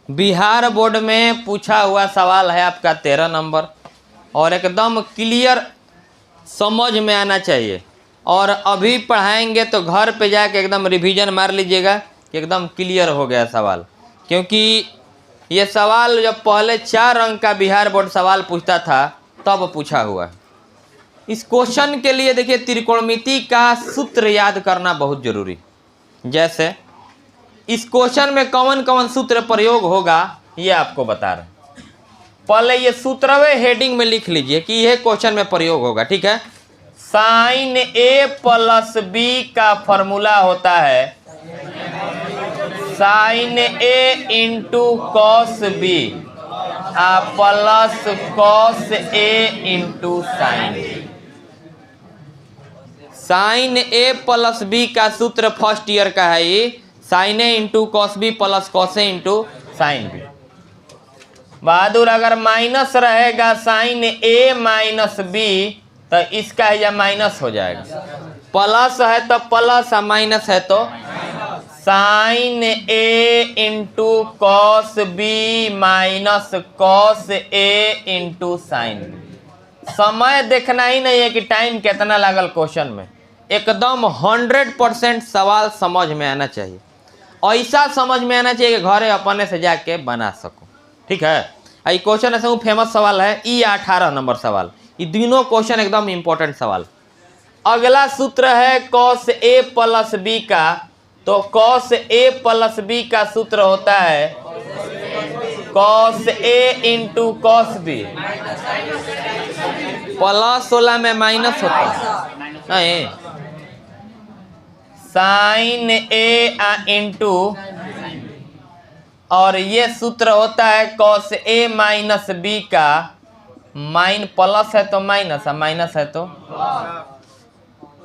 Bihar board में पूछा हुआ सवाल है आपका 13 नंबर और एकदम क्लियर समझ में आना चाहिए। और अभी पढ़ाएंगे तो घर पे जाके एकदम रिवीजन मार लीजिएगा कि एकदम क्लियर हो गया सवाल, क्योंकि ये सवाल जब पहले 4 अंक का बिहार बोर्ड सवाल पूछता था तब पूछा हुआ है। इस क्वेश्चन के लिए देखिए त्रिकोणमिति का सूत्र याद करना बहुत जरूरी। जैसे इस क्वेश्चन में कौन कौन सूत्र प्रयोग होगा ये आपको बता रहे हैं। पहले ये सूत्रवे हेडिंग में लिख लीजिए कि यह क्वेश्चन में प्रयोग होगा, ठीक है। साइन ए प्लस बी का फॉर्मूला होता है sine A into cos B plus cos A into sine B. Sign A plus B का सूत्र फर्स्ट ईयर का है ये, sine A into cos B plus cos A into sine B. बहादुर अगर माइनस रहेगा साइन ए माइनस बी तो इसका यह माइनस हो जाएगा, प्लस है तो प्लस और माइनस है तो sine A into cos B minus cos A into sine B. समय देखना ही नहीं है कि टाइम कितना लागल क्वेश्चन में, एकदम 100% सवाल समझ में आना चाहिए। ऐसा समझ में आना चाहिए कि घरे अपने से जाके बना सको, ठीक है। ये क्वेश्चन ऐसे फेमस सवाल है, ई 18 नंबर सवाल। ये तीनों क्वेश्चन एकदम इंपॉर्टेंट सवाल। अगला सूत्र है कॉस ए प्लस बी का, तो कॉस ए प्लस बी का सूत्र होता है cos A into cos B, plus 16 में माइनस होता है नहीं, साइन ए इंटू, और ये सूत्र होता है कॉस ए माइनस बी का, माइन प्लस है तो माइनस, माइनस है तो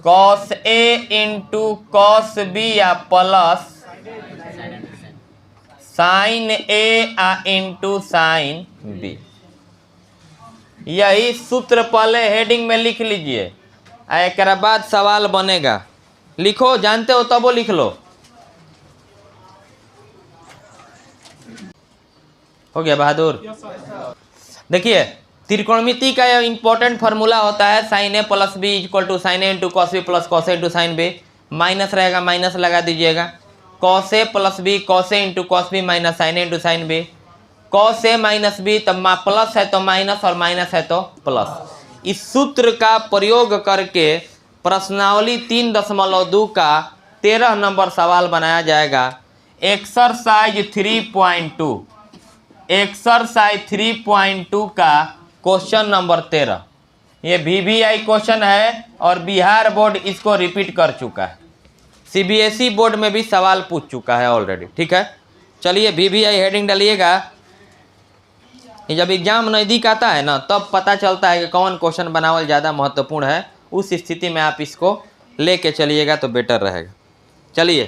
cos A into cos B या plus sign A into sine B. यही सूत्र पहले हेडिंग में लिख लीजिए, एक बाद सवाल बनेगा। लिखो, जानते हो तब वो लिख लो। हो गया बहादुर। देखिए त्रिकोणमिति का यह इंपॉर्टेंट फार्मूला होता है sine A plus B equal to sine A into cos B plus cos A into sine B. Minus रहेगा, माइनस लगा दीजिएगा। Cos A plus B cos A into cos B minus sine A into sine B. Cos A minus B, तब plus है तो minus और minus है तो plus. इस सूत्र का प्रयोग करके प्रश्नावली 3.2 का 13 नंबर सवाल बनाया जाएगा। एक्सरसाइज 3.2, एक्सरसाइज 3.2 का क्वेश्चन नंबर 13। ये VVI क्वेश्चन है और बिहार बोर्ड इसको रिपीट कर चुका है, CBSE बोर्ड में भी सवाल पूछ चुका है ऑलरेडी, ठीक है। चलिए VVI हेडिंग डालिएगा। जब एग्जाम नज़दीक आता है ना तब पता चलता है कि कौन क्वेश्चन बनावल ज़्यादा महत्वपूर्ण है। उस स्थिति में आप इसको लेके चलिएगा तो बेटर रहेगा। चलिए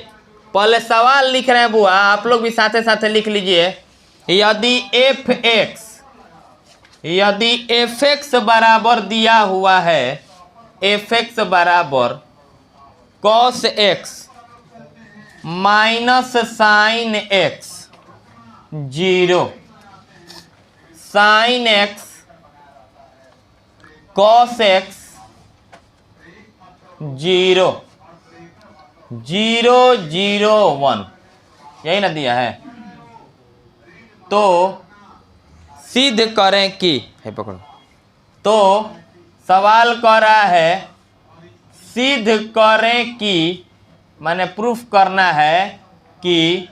पहले सवाल लिख रहे हैं बुआ, आप लोग भी साथे साथे लिख लीजिए। यदि fx बराबर दिया हुआ है, fx बराबर cos x minus sine x 0, sine x cos x 0, 0 0 1, यही ना दिया है। तो सिद्ध करें कि, है पकड़ो, तो सवाल कर रहा है सिद्ध करें कि, माने प्रूफ करना है कि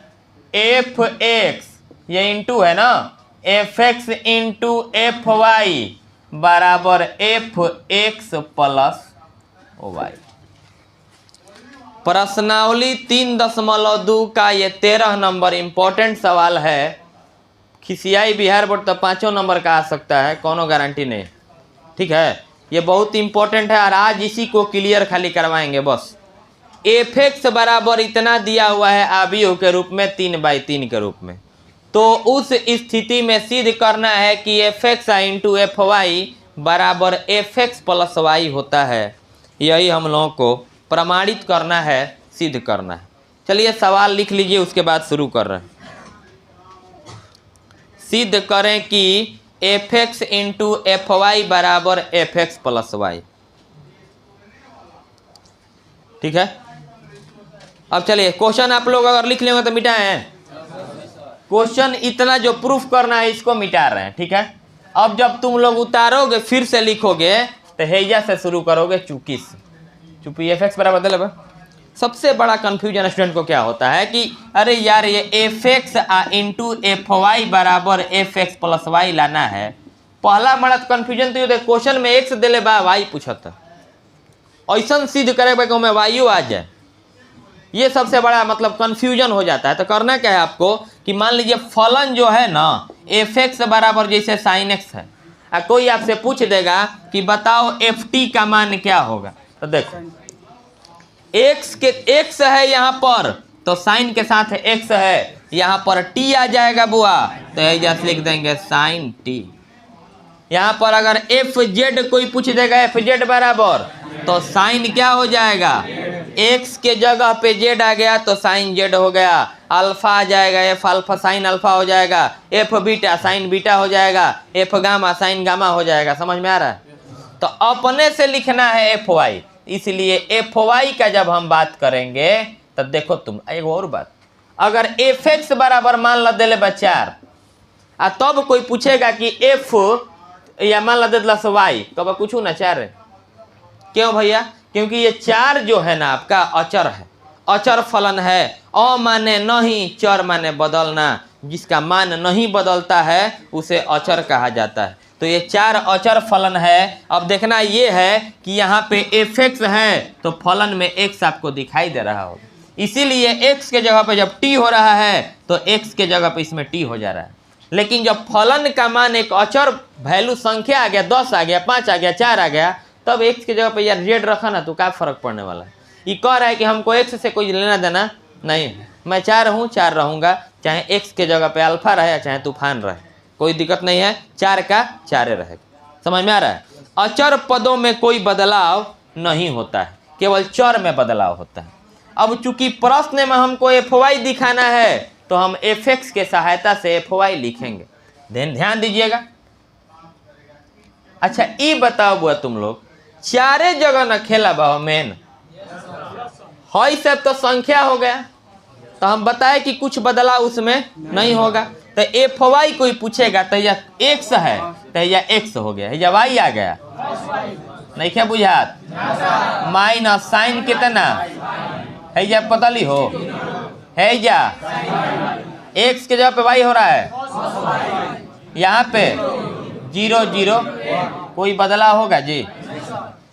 fx, ये इंटू है ना, fx इंटू fy बराबर fx प्लस वाई। प्रश्नावली 3.2 का ये 13 नंबर इंपॉर्टेंट सवाल है। खिसियाई बिहार बोर्ड तो 5 नंबर का आ सकता है, कोनो गारंटी नहीं, ठीक है। ये बहुत इंपॉर्टेंट है और आज इसी को क्लियर खाली करवाएंगे बस। fx बराबर इतना दिया हुआ है आव्यूह के रूप में 3/3 के रूप में, तो उस स्थिति में सिद्ध करना है कि fx इंटू fy बराबर fx प्लस वाई होता है। यही हम लोगों को प्रमाणित करना है, सिद्ध करना है। चलिए सवाल लिख लीजिए, उसके बाद शुरू कर रहे हैं। सिद्ध करें कि F X into F Y बराबर एफ एक्स प्लस वाई। ठीक है, अब चलिए क्वेश्चन आप लोग अगर लिख लेंगे तो मिटाए हैं। क्वेश्चन इतना जो प्रूफ करना है इसको मिटा रहे हैं। ठीक है, अब जब तुम लोग उतारोगे फिर से लिखोगे तो हैजा से शुरू करोगे चूंकि से। चूंकि एफ एक्स बराबर बदल। सबसे बड़ा कंफ्यूजन स्टूडेंट को क्या होता है कि अरे यार ये F X into F Y बराबर एफ एक्स प्लस वाई लाना है। पहला बड़ा कंफ्यूजन तो क्वेश्चन में एक्स दिले बा वाई पूछता, ऐसा सिद्ध करे कि हमें वायु आ जाए, ये सबसे बड़ा मतलब कंफ्यूजन हो जाता है। तो करना क्या है आपको कि मान लीजिए फलन जो है ना एफ एक्स बराबर जैसे साइन एक्स है, कोई आपसे पूछ देगा कि बताओ एफ टी का मान क्या होगा, तो देखो एक्स है यहाँ पर तो साइन के साथ एक्स है, यहाँ पर टी आ जाएगा बुआ तो जैसे लिख देंगे साइन टी। यहाँ पर अगर एफ जेड कोई पूछ देगा एफ जेड बराबर तो साइन क्या हो जाएगा, एक्स के जगह पे जेड आ गया तो साइन जेड हो गया। अल्फा आ जाएगा एफ अल्फा साइन अल्फा हो जाएगा, एफ बीटा साइन बीटा हो जाएगा, एफ गामा साइन गामा हो जाएगा। समझ में आ रहा है? तो अपने से लिखना है एफ वाई, इसलिए एफ वाई का जब हम बात करेंगे तब देखो तुम एक और बात, अगर एफ एक्स बराबर मान ला दे बच्चार तब कोई पूछेगा कि एफ या मान ला दे वाई कब कुछ ना चार। क्यों भैया? क्योंकि ये चार जो है ना आपका अचर है, अचर फलन है। अ माने नहीं, चर माने बदलना, जिसका मान नहीं बदलता है उसे अचर कहा जाता है। तो ये चार अचर फलन है। अब देखना ये है कि यहाँ पे एफ एक्स है तो फलन में एक्स आपको दिखाई दे रहा होगा, इसीलिए एक्स के जगह पे जब टी हो रहा है तो एक्स के जगह पे इसमें टी हो जा रहा है। लेकिन जब फलन का मान एक अचर वैल्यू संख्या आ गया, 10 आ गया, 5 आ गया, 4 आ गया, तब एक्स की जगह पे यार जेड रखा ना तो क्या फर्क पड़ने वाला है। ये कह रहा है कि हमको एक्स से कोई लेना देना नहीं है, मैं 4 हूँ 4 रहूँगा, चाहे एक्स के जगह पे अल्फा रहे या चाहे तूफान रहे, कोई दिक्कत नहीं है, 4 का 4 रहेगा। समझ में आ रहा है? अचर पदों में कोई बदलाव नहीं होता है, केवल चर में बदलाव होता है। अब चूंकि प्रश्न में हमको एफ वाई दिखाना है तो हम एफ एक्स के सहायता से एफ वाई लिखेंगे। ध्यान दीजिएगा। अच्छा ये बताओ बुआ तुम लोग चारे जगह न खेला बा मेन हई सब तो संख्या हो गया, तो हम बताए कि कुछ बदलाव उसमें नहीं होगा। तो एफ वाई कोई पूछेगा तो या एक्स है तो या एक्स हो गया, या वाई आ गया, नहीं क्या बुझात, माइनस साइन कितना है या पता ली हो है, या एक्स के जगह पे वाई हो रहा है, यहाँ पे 0 0 कोई बदलाव होगा जी,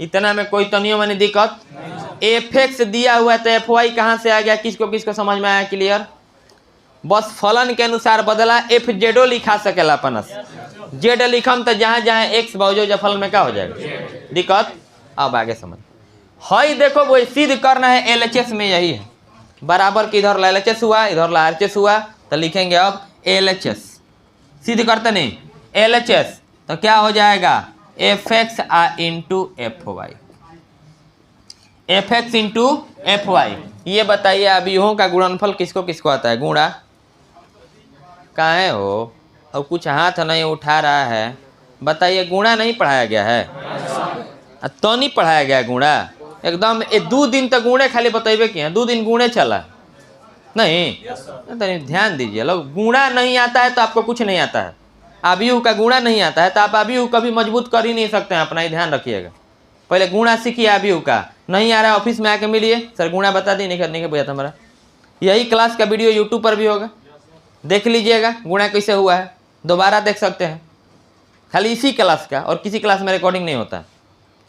इतना में कोई तनियो मानी दिक्कत। एफ एक्स दिया हुआ है तो एफ वाई कहाँ से आ गया, किसको समझ में आया? क्लियर? बस फलन के अनुसार बदला। एफ जेडो लिखा सकेला अपन जेड लिखम तो जहाँ जहाँ एक्स बावजूद फलन में क्या हो जाएगा दिक्कत। अब आगे समझ हई देखो वो सिद्ध करना है एल एच एस में, यही है बराबर कि इधर एल एच एस हुआ इधर आर एच एस हुआ, तो लिखेंगे अब एल एच एस। सिद्ध करते नहीं एल एच एस तो क्या हो जाएगा F X into F Y, F X into F Y. ये बताइए अवयवों का गुणनफल किसको किसको आता है? गुणा काहे हो और कुछ हाथ नहीं उठा रहा है, बताइए गुणा नहीं पढ़ाया गया है? तो नहीं पढ़ाया गया गुणा एकदम 2 दिन तक गुणे खाली बतेबे किए, 2 दिन गुणे चला नहीं? तो ध्यान दीजिए लोग, गुणा नहीं आता है तो आपको कुछ नहीं आता है। अवयव का गुणा नहीं आता है तो आप अवयव कभी मजबूत कर ही नहीं सकते हैं, अपना ही ध्यान रखिएगा। पहले गुणा सीखिए, अवयव का नहीं आ रहा है ऑफिस में आके मिलिए, सर गुणा बता दी, नहीं करने के बुझाता हमारा। यही क्लास का वीडियो यूट्यूब पर भी होगा, देख लीजिएगा गुणा कैसे हुआ है, दोबारा देख सकते हैं। खाली इसी क्लास का, और किसी क्लास में रिकॉर्डिंग नहीं होता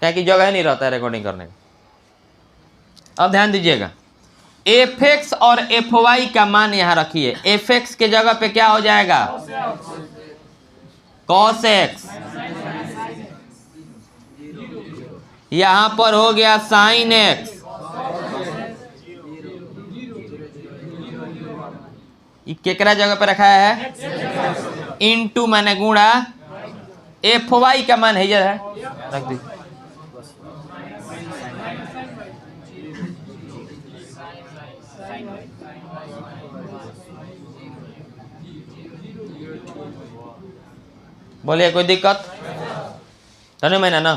क्या कि जगह नहीं रहता है रिकॉर्डिंग करने का। अब ध्यान दीजिएगा, एफ एक्स और एफ वाई का मान यहाँ रखिए। एफ एक्स के जगह पे क्या हो जाएगा कॉस एक्स, यहाँ पर हो गया साइन एक्स, केकरा जगह पे रखा है इनटू माने गुणा, एफ वाई का मान है रख दी। बोलिए कोई दिक्कत नहीं मैंने ना।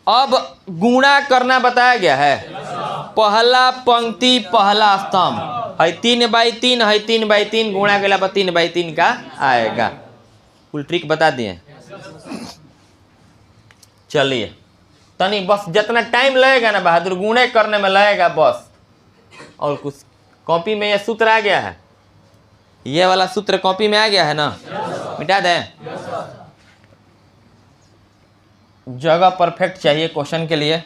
अब गुणा करना बताया गया है, पहला पंक्ति पहला स्तंभ है 3/3 है, 3/3 गुणा के अलावा 3/3 का आएगा। कुल ट्रिक बता दिए। चलिए तनी बस जितना टाइम लगेगा ना बहादुर गुणे करने में लगेगा बस, और कुछ कॉपी में ये सूत्र आ गया है, ये वाला सूत्र कॉपी में आ गया है ना, मिटा दें। जगह परफेक्ट चाहिए क्वेश्चन के लिए।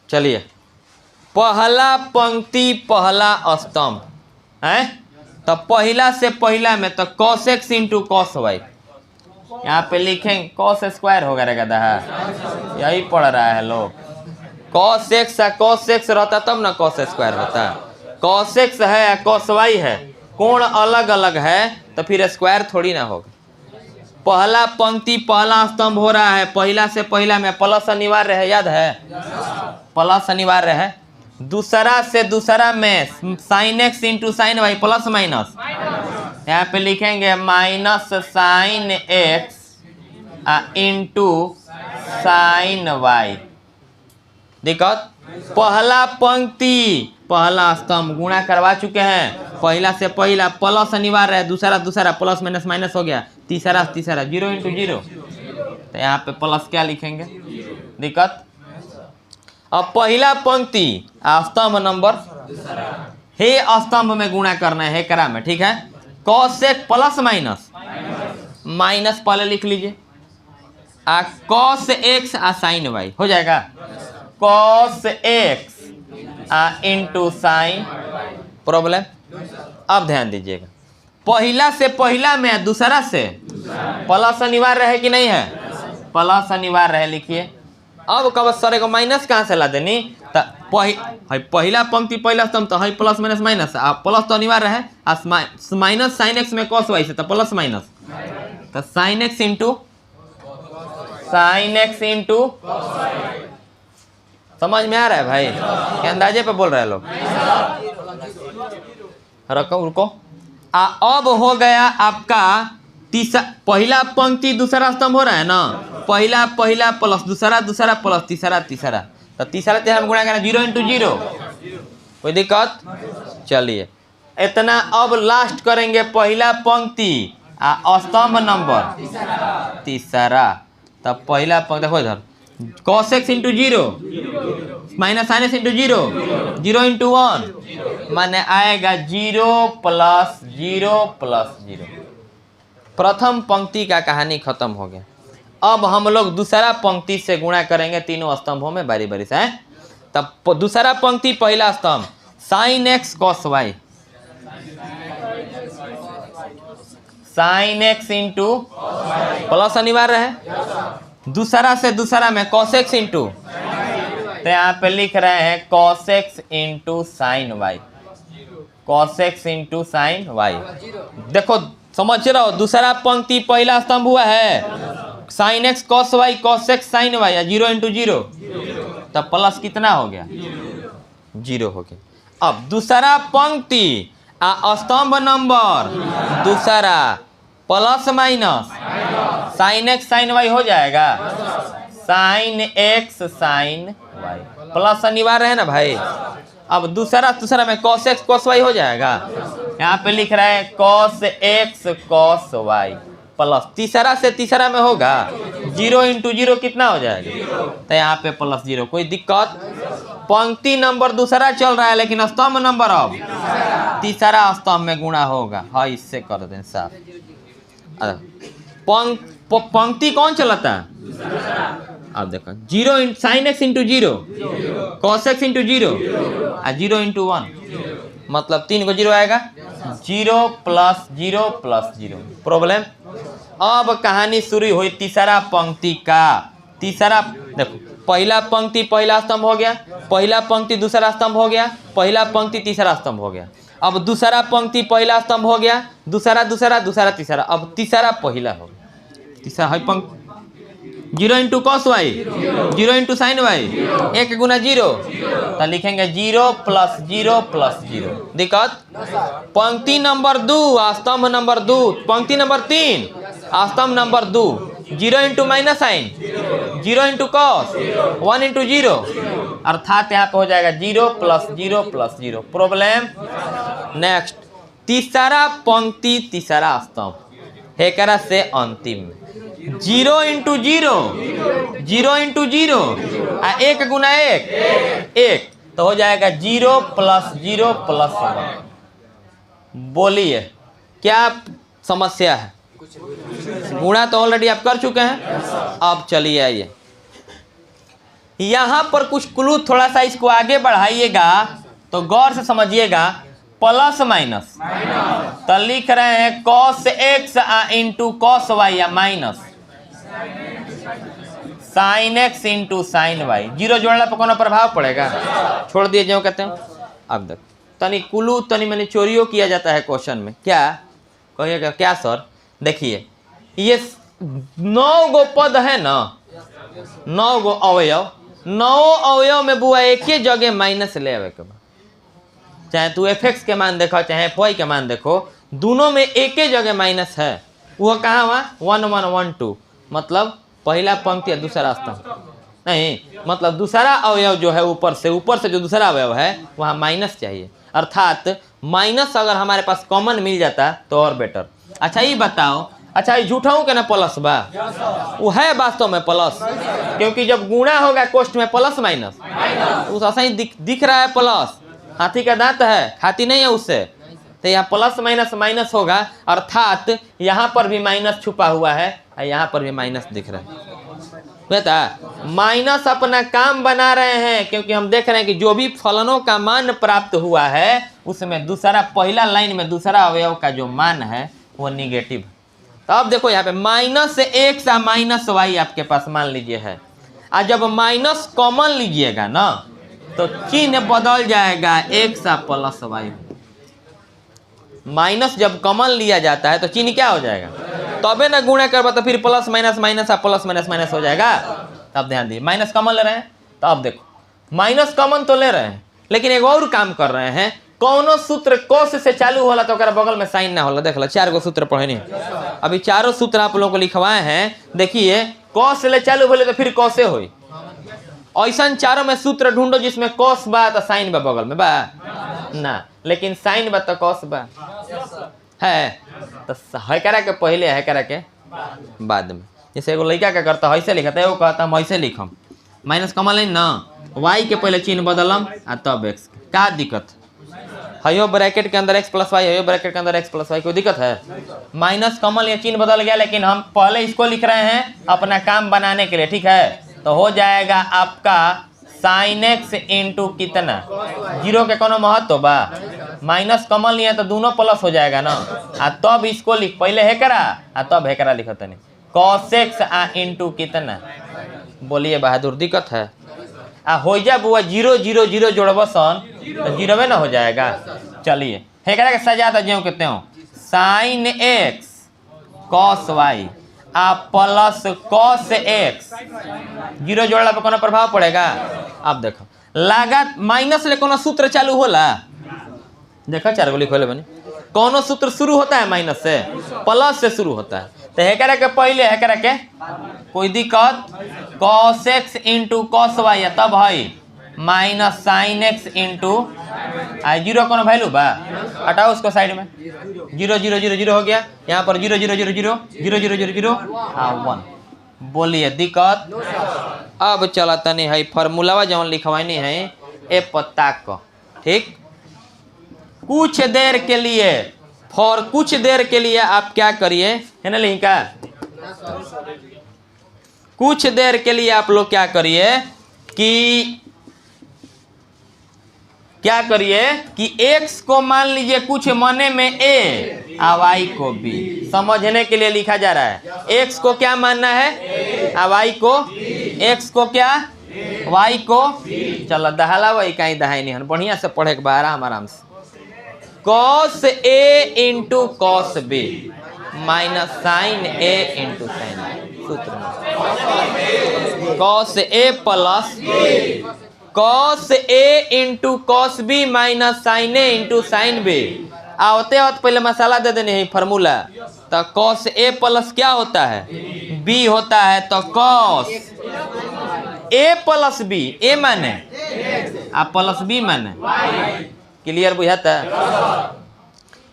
चलिए पहला पंक्ति पहला स्तंभ है, तो पहला से पहला में तो cos x into cos y, यहाँ पे लिखेंगे cos स्क्वायर होगा रे गधा है, यही पढ़ रहा है लोग। cos x रहता तब ना cos स्क्वायर होता, cos x है cos y है, कोण अलग अलग है तो फिर स्क्वायर थोड़ी ना होगा। पहला पंक्ति पहला स्तंभ हो रहा है, पहला से पहला में प्लस अनिवार्य है, याद है प्लस अनिवार्य है। दूसरा से दूसरा में sin x into sine Y plus minus, यहाँ पे लिखेंगे minus sine x into sine Y. दिक्कत पहला पंक्ति पहला स्तंभ गुणा करवा चुके हैं, पहला से पहला प्लस अनिवार्य है, दूसरा दूसरा प्लस माइनस माइनस हो गया, तीसरा तीसरा 0 इंटू 0, तो यहाँ पे प्लस क्या लिखेंगे, दिक्कत। अब पहला पंक्ति स्तंभ नंबर हे स्तंभ में गुणा करना है करा में, ठीक है। cos x plus minus minus पहले लिख लीजिए, cos x साइन y हो जाएगा, cos x into sign problem. अब ध्यान दीजिएगा, पहला से पहला में दूसरा से प्लस अनिवार्य है कि नहीं है, प्लस अनिवार्य है, लिखिए। अब कब सर को माइनस कहाँ से ला देनी, तो पहला पंक्ति पहला स्तंभ तो है प्लस माइनस माइनस, प्लस तो अनिवार्य है, माइनस साइन एक्स में cos y से तो प्लस माइनस, तो साइन एक्स इंटू समझ में आ रहा है भाई, क्या अंदाजे पे बोल रहे हैं लोग। रुको अब हो गया आपका पहला पंक्ति दूसरा स्तंभ हो रहा है ना, पहला पहला प्लस दूसरा दूसरा प्लस तीसरा तीसरा, तो तीसरा तीसरा में गुणा करना 0 इंटू 0, कोई दिक्कत। चलिए इतना। अब लास्ट करेंगे पहला पंक्ति स्तंभ नंबर तीसरा, तब पहला पंक्ति देखो इधर cos x into 0 minus sine x into 0, 0 into 1 माने आएगा 0 प्लस 0 प्लस 0। प्रथम पंक्ति का कहानी खत्म हो गया। अब हम लोग दूसरा पंक्ति से गुणा करेंगे तीनों स्तंभों में बारी बारी से। तब दूसरा पंक्ति पहला स्तंभ sin x cos y, sin x into plus अनिवार्य है, दूसरा से दूसरा में cos x इंटू, तो यहाँ पे लिख रहे हैं cos x into sine Y, cos x into sine Y. देखो समझ रहे हो, दूसरा पंक्ति पहला स्तंभ हुआ है, sin x cos y cos x sin y 0 into 0, तब प्लस कितना हो गया 0 हो गया। अब दूसरा पंक्ति स्तंभ नंबर दूसरा plus minus sine X sine Y हो जाएगा, sine X sine Y plus अनिवार्य है ना भाई। अब दूसरा में cos x cos y हो जाएगा, यहाँ पे लिख रहा है cos x cos y plus तीसरा से तीसरा में होगा 0 इंटू 0 कितना हो जाएगा, तो यहाँ पे प्लस 0, कोई दिक्कत। पंक्ति नंबर दूसरा चल रहा है लेकिन स्तंभ नंबर अब तीसरा स्तंभ में गुणा होगा। हाँ इससे कर दें साफ। पंक्ति कौन चलाता है, अब देखो 0 sign X into 0 cos x into 0 0 into 1, मतलब 3 को 0 आएगा, 0 प्लस 0 प्लस 0 प्रॉब्लम। अब कहानी शुरू हुई तीसरा पंक्ति का। तीसरा देखो, पहला पंक्ति पहला स्तंभ हो गया, पहला पंक्ति दूसरा स्तंभ हो गया, पहला पंक्ति तीसरा स्तंभ हो गया। अब दूसरा पंक्ति पहला स्तंभ हो गया, दूसरा दूसरा दूसरा तीसरा, अब तीसरा पहला हो गया। तीसरा है पंक्ति 0 into cos y 0 into sine Y 1 गुना 0, तो लिखेंगे 0 प्लस 0 प्लस 0। दिक्कत। पंक्ति नंबर 2 स्तंभ नंबर 2 पंक्ति नंबर 3 स्तंभ number 2 0 into minus sine 0 into cos 1 into 0, अर्थात यहाँ पे हो जाएगा 0 प्लस 0 प्लस 0। प्रॉब्लम नेक्स्ट, तीसरा पंक्ति तीसरा स्तंभ एकरा से अंतिम 0 इंटू 0 0 इंटू 0 आ 1 गुना 1 1, तो हो जाएगा 0 प्लस 0 प्लस 1। बोलिए क्या समस्या है? गुणा तो ऑलरेडी आप कर चुके हैं। अब चलिए आइए यहां पर कुछ क्लू, थोड़ा सा इसको आगे बढ़ाइएगा तो गौर से समझिएगा। प्लस माइनस तो लिख रहे हैं cos x into cos Y या minus sine x into sine Y. Zero जोड़ने पर कोनो प्रभाव पड़ेगा? छोड़ दिए जो कहते हैं। अब देख तनी कुलू तनी मैंने चोरियो किया जाता है क्वेश्चन में। क्या कहिएगा? क्या सर? देखिए ये 9 गो पद है ना, 9 गो अवयव, 9 अवयव में बुआ एक ही जगह माइनस ले आवे के बा। चाहे तू fx के मान देखो चाहे fy के मान देखो, दोनों में एक ही जगह माइनस है। वो कहाँ हुआ? 1 1 1 2, मतलब पहला पंक्ति या दूसरा स्तंभ नहीं, मतलब दूसरा अवयव जो है ऊपर से जो दूसरा अवयव है वहाँ माइनस चाहिए। अर्थात माइनस अगर हमारे पास कॉमन मिल जाता तो और बेटर। अच्छा ये बताओ, अच्छा ये झूठा हूँ क्या ना प्लस बा? वो है वास्तव में प्लस, क्योंकि जब गुणा होगा कोष्ठ में प्लस माइनस उस ऐसा ही दिख रहा है प्लस। हाथी का दांत है, खाती नहीं है उससे, तो यहाँ प्लस माइनस माइनस होगा। अर्थात यहाँ पर भी माइनस छुपा हुआ है और यहाँ पर भी माइनस दिख रहा है। बेटा माइनस अपना काम बना रहे हैं, क्योंकि हम देख रहे हैं कि जो भी फलनों का मान प्राप्त हुआ है उसमें दूसरा पहला लाइन में दूसरा अवयव का जो मान है वो निगेटिव। तो अब देखो यहाँ पे माइनस x या माइनस वाई आपके पास मान लीजिए है, और जब माइनस कॉमन लीजिएगा ना तो चिन्ह बदल जाएगा x प्लस वाई। माइनस जब कॉमन लिया जाता है तो चिन्ह क्या हो जाएगा? तबे ना गुणा करबा तो फिर plus minus minus plus minus minus हो जाएगा। तब ध्यान दिए माइनस कॉमन ले रहे हैं, तो अब देखो माइनस कॉमन तो ले रहे हैं लेकिन एक और काम कर रहे हैं। कौनो सूत्र कोस से चालू होला तो बगल में साइन ना होला। देख लो 4 गो सूत्र पढ़े नहीं, अभी चारों सूत्र आप लोगों को लिखवाए हैं। देखिए कोस से चालू बोले तो फिर कोसे होई। ऐसा चारों में सूत्र ढूंढो जिसमें कोस बा तो साइन बा बगल में बा ना, लेकिन साइन बा तो कोस बा है, तो है करा के पहले है करा के बाद में। जैसे एगो लड़का क्या करता है ऐसे लिखता है, वो कहता हम ऐसे लिखम माइनस कॉमन लाइन ना, वाई के पहले चिन्ह बदलम आ तब एक्स। का दिक्कत है? ब्रैकेट के अंदर एक्स प्लस वाई है, ब्रैकेट के अंदर एक्स प्लस वाई, कोई दिक्कत है? माइनस कॉमन या चिन्ह बदल गया, लेकिन हम पहले इसको लिख रहे हैं अपना काम बनाने के लिए, ठीक है? तो हो जाएगा आपका साइन एक्स इंटू कितना, जीरो के कोनो महत्व बा? माइनस कॉमन लिया तो दोनों प्लस हो जाएगा ना, आ तब इसको लिख पहले है करा आ तब है करा लिखत नहीं। कॉस एक्स इंटू कितना, बोलिए बहादुर दिक्कत है? आ हो जा बुआ 0 0 0 जोड़ब सन तो जीरोवे ना हो जाएगा। चलिए है करा के सजा तो ज्यों कहते हो साइन एक्स कॉस वाई आ प्लस कॉस एक्स, जीरो जोड़ला पर कोनो प्रभाव पड़ेगा? अब देखो लागत माइनस ले कोनो सूत्र चालू होला? देखो 4 गो लिखो ले बनी, कोनो सूत्र शुरू होता है माइनस से, प्लस से शुरू होता है। तो है करा के पहले है करा के कोई दिक्कत? Cos X into cos Y है, तब है minus sine X into I, zero कोनो वैल्यू बा? हटाओ उसको साइड में, 0 0 0 0 हो गया। यहाँ पर 0 0 0 0 0 0 0 0 1। बोलिए दिक्कत? अब चला तनी है फॉर्मूला जौन लिखवानी है ए पत्ता को, ठीक? कुछ देर के लिए, फॉर कुछ देर के लिए आप क्या करिए, है ना लिखा? कुछ देर के लिए आप लोग क्या करिए कि x को मान लीजिए कुछ मने में a और y को b। समझने के लिए लिखा जा रहा है x को क्या मानना है और y को, x को क्या y को। चलो दहला वही कहीं दहाई नहीं, बढ़िया से पढ़े के बाद आराम से। cos a into cos b minus sine a into sine b, सूत्र में cos a plus cos a into cos b minus sine a into sine b। आवते आवत पहले मसाला दे देने फार्मूला। तो कॉस ए प्लस क्या होता है, बी होता है। तो कॉस ए प्लस बी, ए माने आ प्लस बी माने, क्लियर बुझाता है।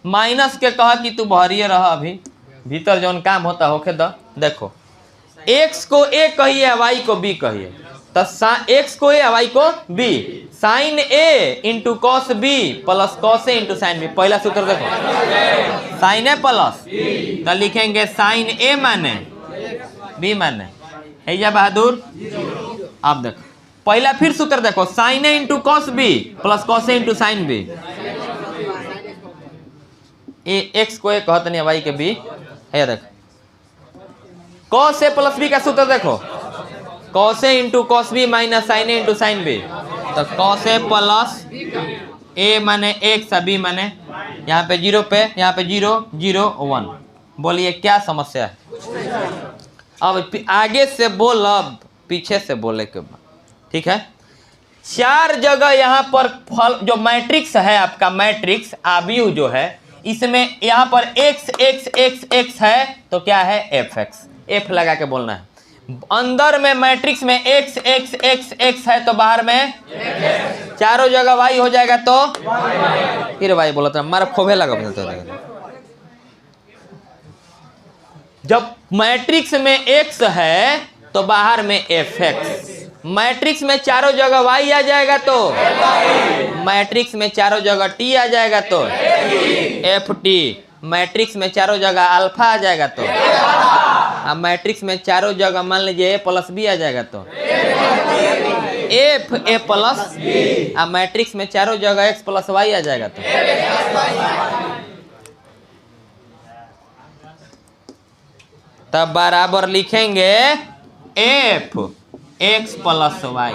माइनस के कहा कि तू भरिए रहा, अभी भीतर जौन काम होता होके द। देखो एक्स को ए कहिए, वाई को बी कहिए। तो एक्स को ए, वाई को B. Sign A into cos B plus cos A into sine B. पहला सूत्र देखो, साइन ए प्लस, तो लिखेंगे साइन ए माने बी माने है या बहादुर। अब देखो पहला फिर सूत्र देखो, sine A into cos B plus cos A into sine B. X को ए कहते नहीं, वाई के बी है। देखो कॉस ए प्लस बी का सूत्र देखो, cos A into cos B minus sine A into sine B. तो कॉस ए प्लस ए माने एक्स, बी माने यहाँ पे जीरो पे, यहाँ पे 0 0 1। बोलिए क्या समस्या है। अब आगे से बोल, अब पीछे से बोले के बाद, ठीक है। 4 जगह यहाँ पर फल जो मैट्रिक्स है आपका, मैट्रिक्स आव्यूह जो है, इसमें यहाँ पर x x x x है तो क्या है एफ एक्स, एफ लगा के बोलना है। अंदर में मैट्रिक्स में x x x x है तो बाहर में चारों जगह y हो जाएगा। तो फिर y बोला था, मारा खोभे लगा। जब मैट्रिक्स में x है तो बाहर में एफ एक्स। मैट्रिक्स में चारों जगह y आ जाएगा तो मैट्रिक्स में चारों जगह t आ जाएगा तो एफ टी। मैट्रिक्स में चारों जगह अल्फा आ जाएगा तो, अब मैट्रिक्स में चारों जगह मान लीजिए ए प्लस बी आ जाएगा तो एफ ए प्लस। अब मैट्रिक्स में चारों जगह एक्स प्लस वाई आ जाएगा तो तब बराबर लिखेंगे एफ एक्स प्लस वाई।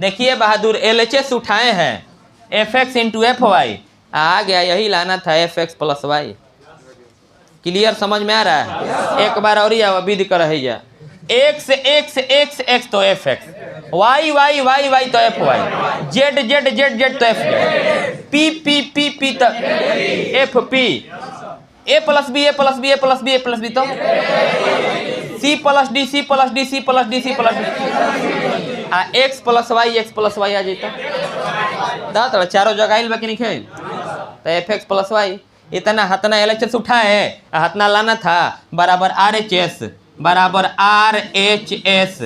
देखिए बहादुर एलएचएस उठाए हैं, F X into F Y आ गया, यही लाना था F X plus Y. Clear, समझ में आ रहा है। एक बार और ही विधि कर है, एक्स एक्स एक्स एक्स तो F X, Y Y Y Y तो F Y, Z Z Z Z तो F Z, P P P P तो F P, A plus B A plus B A plus B A plus B तो C plus D C plus D C plus D C plus D. आ X plus Y आ जाता तो चारों जगह आइल बाकी नहीं खेल तो एफ एक्स प्लस वाई। इतना हतना एलएचएस उठाए है, हतना लाना था बराबर आर एच एस बराबर R H S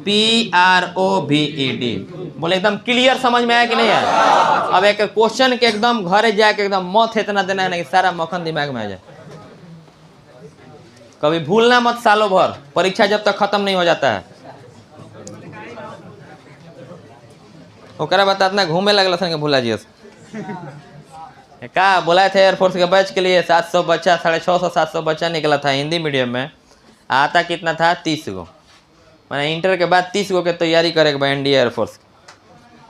P R O V E D. बोले एकदम क्लियर समझ में आया कि नहीं आया। अब एक क्वेश्चन के एकदम घरे जाके एकदम मत इतना देना है ना कि सारा मक्खन दिमाग में आ जाए। कभी भूलना मत सालों भर, परीक्षा जब तक खत्म नहीं हो जाता है। ओकरा बता इतना घूमे लगल सन के भूला जी का बोलाए थे एयरफोर्स के बैच के लिए 700 बच्चा, 650 700 बच्चा निकला था हिंदी मीडियम में। आता कितना था 30 गो, मैंने इंटर के बाद 30 गो के तैयारी करे के एनडीए एयरफोर्स।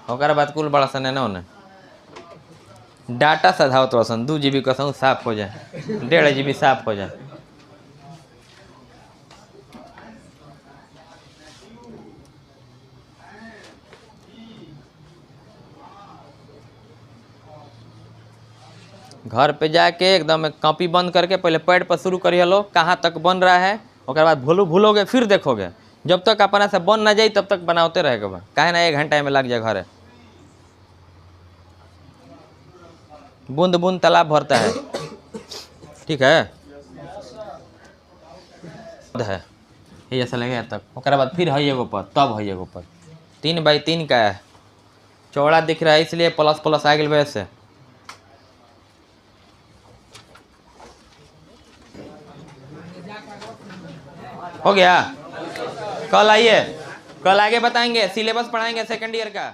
ओकरा बाद कुल बड़ा सन है ना उन्हें डाटा सधाओ तो सन 2 GB कसम साफ हो जाए, 1.5 GB साफ हो जाए। घर पे जाके एकदम कॉपी बंद करके पहले पैड पर शुरू करिए लो, कहाँ तक बन रहा है, उसके बाद भूलोगे फिर देखोगे। जब तक अपना से बन ना जाए तब तक बनाते रहेगा, काहे ना 1 घंटा में लग जाए घर। बूंद बूंद तालाब भरता है, ठीक है ये ऐसा लगेगा तक। उसके बाद फिर है एगो पर, तब है एगो पर 3 बाई 3 का है, चौड़ा दिख रहा है इसलिए प्लस प्लस आ गए वैसे। हो गया, कल आइए, कल आगे बताएंगे, सिलेबस पढ़ाएंगे 2nd ईयर का।